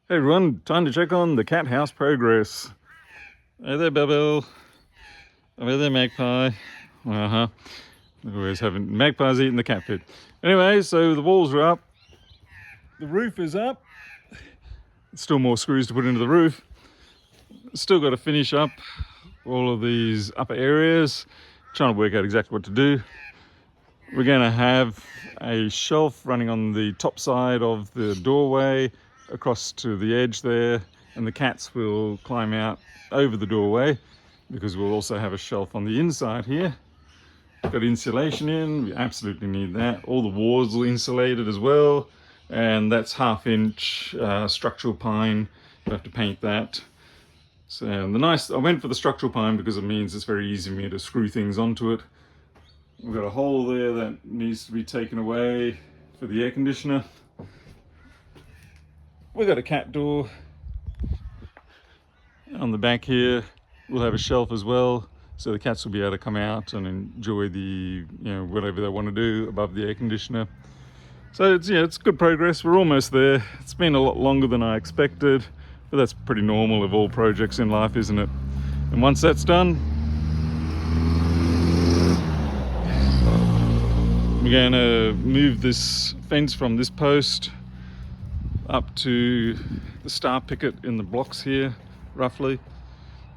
Hey everyone, time to check on the cat house progress. Hey there, Bebel. Hey there, Magpie. We're always having magpies eating the cat food. Anyway, so the walls are up. The roof is up. Still more screws to put into the roof. Still got to finish up all of these upper areas. Trying to work out exactly what to do. We're going to have a shelf running on the top side of the doorway across to the edge there, and the cats will climb out over the doorway because we'll also have a shelf on the inside here. Got insulation in, we absolutely need that. All the walls are insulated as well, and that's 1/2 inch structural pine. You have to paint that. So I went for the structural pine because it means it's very easy for me to screw things onto it. We've got a hole there that needs to be taken away for the air conditioner. We've got a cat door on the back here. We'll have a shelf as well, so the cats will be able to come out and enjoy the, whatever they want to do above the air conditioner. So it's good progress. We're almost there. It's been a lot longer than I expected, but that's pretty normal of all projects in life, isn't it? And once that's done, we're going to move this fence from this post up to the star picket in the blocks here, roughly,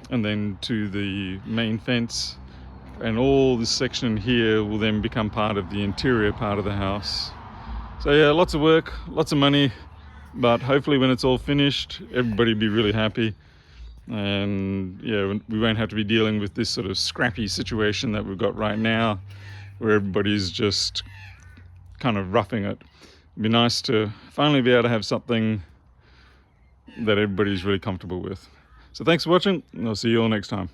and then to the main fence. And all this section here will then become part of the interior part of the house. So yeah, lots of work, lots of money, but hopefully when it's all finished, everybody will be really happy. And yeah, we won't have to be dealing with this sort of scrappy situation that we've got right now, where everybody's just kind of roughing it. It'd be nice to finally be able to have something that everybody's really comfortable with. So thanks for watching, and I'll see you all next time.